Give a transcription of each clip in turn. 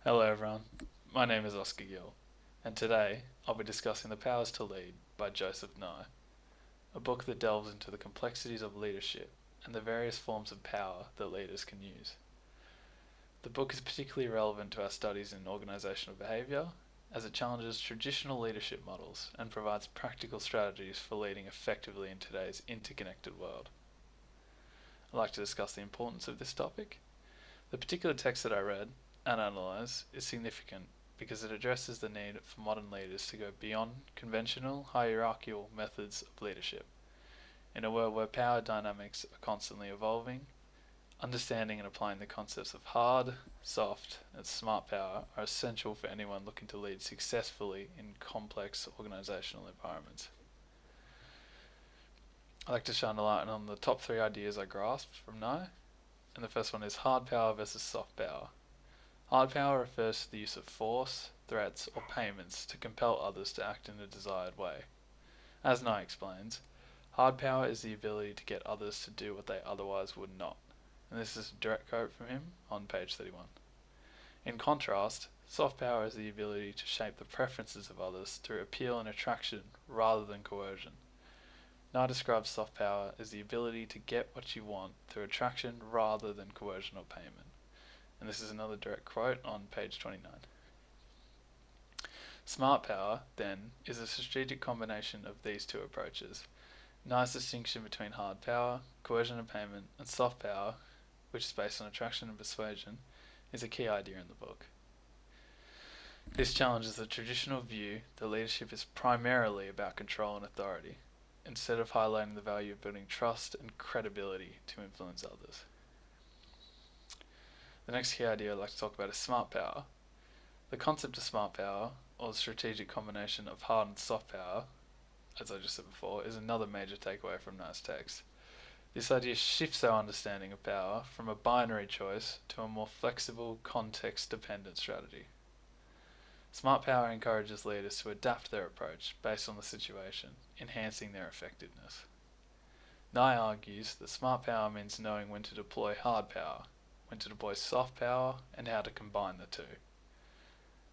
Hello everyone, my name is Oscar Gill, and today I'll be discussing The Powers to Lead by Joseph Nye, a book that delves into the complexities of leadership and the various forms of power that leaders can use. The book is particularly relevant to our studies in organisational behaviour, as it challenges traditional leadership models and provides practical strategies for leading effectively in today's interconnected world. I'd like to discuss the importance of this topic. The particular text that I read and analyse is significant because it addresses the need for modern leaders to go beyond conventional hierarchical methods of leadership. In a world where power dynamics are constantly evolving, understanding and applying the concepts of hard, soft, and smart power are essential for anyone looking to lead successfully in complex organisational environments. I'd like to shine a light on the top three ideas I grasped from Nye, and the first one is hard power versus soft power. Hard power refers to the use of force, threats, or payments to compel others to act in a desired way. As Nye explains, hard power is the ability to get others to do what they otherwise would not. And this is a direct quote from him on page 31. In contrast, soft power is the ability to shape the preferences of others through appeal and attraction rather than coercion. Nye describes soft power as the ability to get what you want through attraction rather than coercion or payment. And this is another direct quote on page 29. Smart power, then, is a strategic combination of these two approaches. Nye's distinction between hard power, coercion and payment, and soft power, which is based on attraction and persuasion, is a key idea in the book. This challenges the traditional view that leadership is primarily about control and authority, instead of highlighting the value of building trust and credibility to influence others. The next key idea I'd like to talk about is smart power. The concept of smart power, or the strategic combination of hard and soft power, as I just said before, is another major takeaway from Nye's text. This idea shifts our understanding of power from a binary choice to a more flexible, context-dependent strategy. Smart power encourages leaders to adapt their approach based on the situation, enhancing their effectiveness. Nye argues that smart power means knowing when to deploy hard power, when to deploy soft power, and how to combine the two.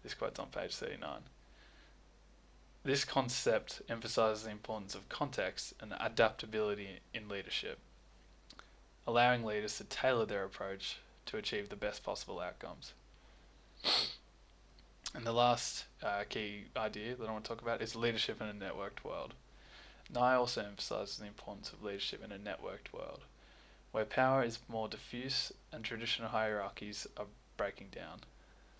This quote's on page 39. This concept emphasizes the importance of context and adaptability in leadership, allowing leaders to tailor their approach to achieve the best possible outcomes. And the last key idea that I want to talk about is leadership in a networked world. Nye also emphasizes the importance of leadership in a networked world, where power is more diffuse and traditional hierarchies are breaking down.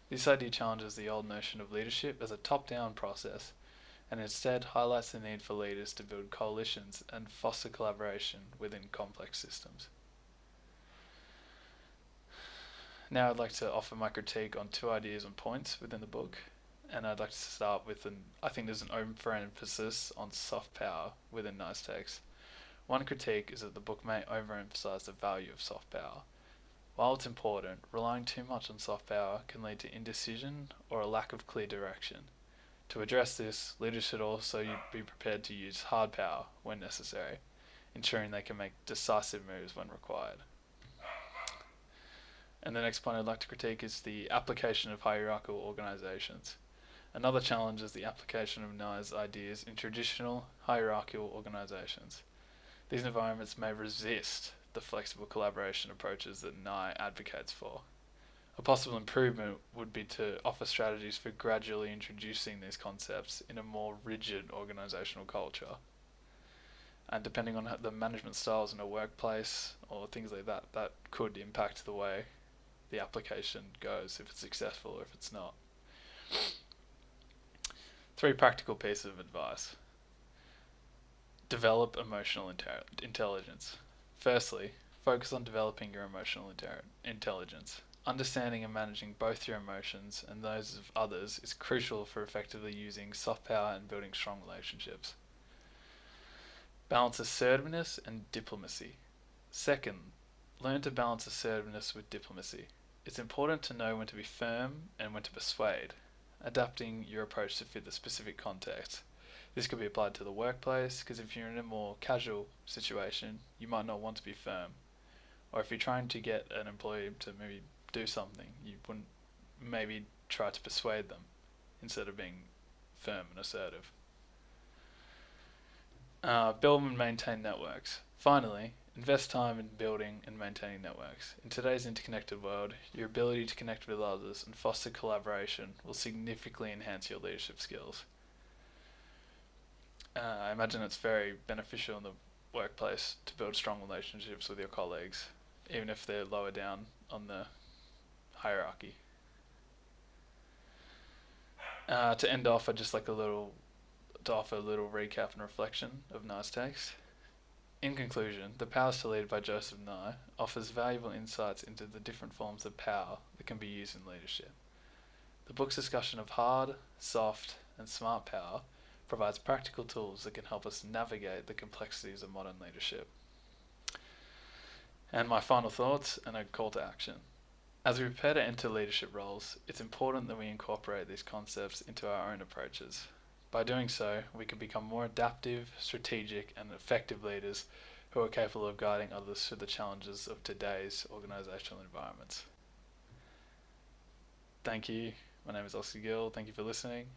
This idea challenges the old notion of leadership as a top-down process and instead highlights the need for leaders to build coalitions and foster collaboration within complex systems. Now I'd like to offer my critique on two ideas and points within the book, and I'd like to start with I think there's an overemphasis on soft power within Nye's text. One critique is that the book may overemphasize the value of soft power. While it's important, relying too much on soft power can lead to indecision or a lack of clear direction. To address this, leaders should also be prepared to use hard power when necessary, ensuring they can make decisive moves when required. And the next point I'd like to critique is the application of hierarchical organisations. Another challenge is the application of Nye's ideas in traditional hierarchical organisations. These environments may resist the flexible collaboration approaches that Nye advocates for. A possible improvement would be to offer strategies for gradually introducing these concepts in a more rigid organisational culture. And depending on the management styles in a workplace or things like that, that could impact the way the application goes, if it's successful or if it's not. 3 practical pieces of advice. Develop emotional intelligence. Firstly, focus on developing your emotional intelligence. Understanding and managing both your emotions and those of others is crucial for effectively using soft power and building strong relationships. Balance assertiveness and diplomacy. Second, learn to balance assertiveness with diplomacy. It's important to know when to be firm and when to persuade, adapting your approach to fit the specific context. This could be applied to the workplace, because if you're in a more casual situation, you might not want to be firm. Or if you're trying to get an employee to maybe do something, you wouldn't maybe try to persuade them instead of being firm and assertive. Build and maintain networks. Finally, invest time in building and maintaining networks. In today's interconnected world, your ability to connect with others and foster collaboration will significantly enhance your leadership skills. I imagine it's very beneficial in the workplace to build strong relationships with your colleagues, even if they're lower down on the hierarchy. To end off, I'd just like to offer a little recap and reflection of Nye's takes. In conclusion, The Powers to Lead by Joseph Nye offers valuable insights into the different forms of power that can be used in leadership. The book's discussion of hard, soft, and smart power provides practical tools that can help us navigate the complexities of modern leadership. And my final thoughts and a call to action. As we prepare to enter leadership roles, it's important that we incorporate these concepts into our own approaches. By doing so, we can become more adaptive, strategic, and effective leaders who are capable of guiding others through the challenges of today's organisational environments. Thank you. My name is Oscar Gill. Thank you for listening.